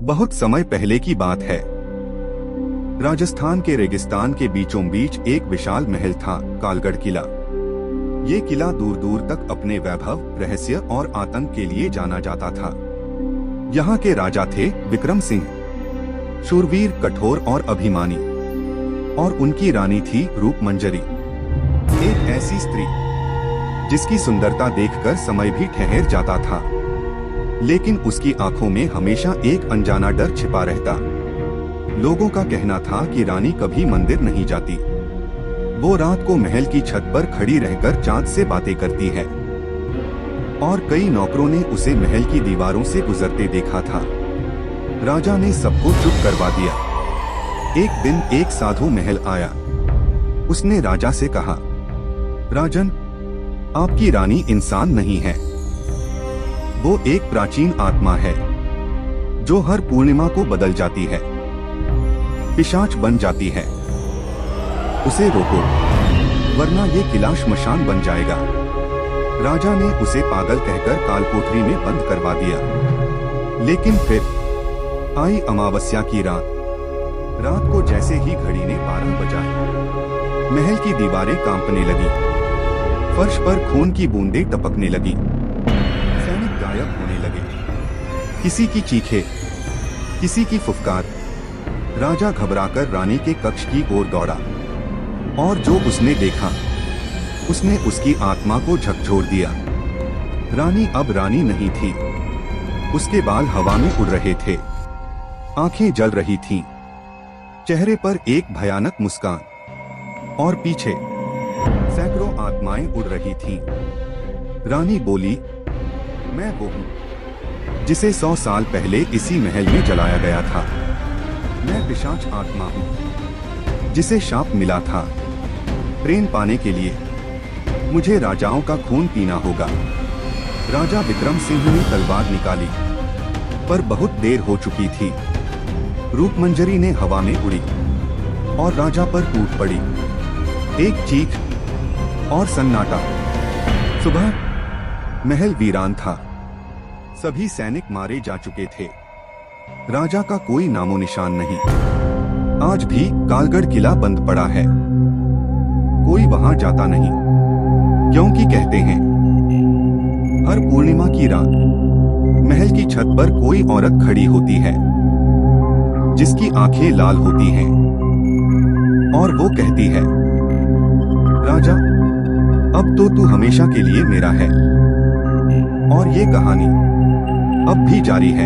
बहुत समय पहले की बात है। राजस्थान के रेगिस्तान के बीचों बीच एक विशाल महल था, कालगढ़ किला। ये किला दूर दूर तक अपने वैभव, रहस्य और आतंक के लिए जाना जाता था। यहाँ के राजा थे विक्रम सिंह, शूरवीर, कठोर और अभिमानी, और उनकी रानी थी रूपमंजरी, एक ऐसी स्त्री जिसकी सुंदरता देखकर समय भी ठहर जाता था। लेकिन उसकी आंखों में हमेशा एक अनजाना डर छिपा रहता। लोगों का कहना था कि रानी कभी मंदिर नहीं जाती। वो रात को महल की छत पर खड़ी रहकर चांद से बातें करती है, और कई नौकरों ने उसे महल की दीवारों से गुजरते देखा था। राजा ने सबको चुप करवा दिया। एक दिन एक साधु महल आया। उसने राजा से कहा, राजन, आपकी रानी इंसान नहीं है, वो एक प्राचीन आत्मा है जो हर पूर्णिमा को बदल जाती है, पिशाच बन जाती है। उसे रोको, वरना ये किला श्मशान बन जाएगा। राजा ने उसे पागल कहकर कालकोठरी में बंद करवा दिया। लेकिन फिर आई अमावस्या की रात। रात को जैसे ही घड़ी ने 12 बजाए, महल की दीवारें कांपने लगी, फर्श पर खून की बूंदें टपकने लगी, सैनिक गायब होने लगे। किसी की चीखें, किसी की फुफकार। राजा घबराकर रानी के कक्ष की ओर दौड़ा, और जो उसने देखा, उसने उसकी आत्मा को झकझोर दिया। रानी अब रानी नहीं थी। उसके बाल हवा में उड़ रहे थे, आंखें जल रही थीं, चेहरे पर एक भयानक मुस्कान, और पीछे सैकड़ों आत्माएं उड़ रही थीं। रानी बोली, मैं वो हूँ जिसे 100 साल पहले इसी महल में जलाया गया था। मैं पिशाच आत्मा हूँ जिसे शाप मिला था। प्रेम पाने के लिए मुझे राजाओं का खून पीना होगा। राजा विक्रम सिंह ने तलवार निकाली, पर बहुत देर हो चुकी थी। रूपमंजरी ने हवा में उड़ी और राजा पर टूट पड़ी। एक चीख और सन्नाटा। सुबह महल वीरान था। सभी सैनिक मारे जा चुके थे। राजा का कोई नामो निशान नहीं। आज भी कालगढ़ किला बंद पड़ा है। कोई वहां जाता नहीं, क्योंकि कहते हैं हर पूर्णिमा की रात महल की छत पर कोई औरत खड़ी होती है जिसकी आंखें लाल होती हैं, और वो कहती है, राजा, अब तो तू हमेशा के लिए मेरा है। और ये कहानी अब भी जारी है।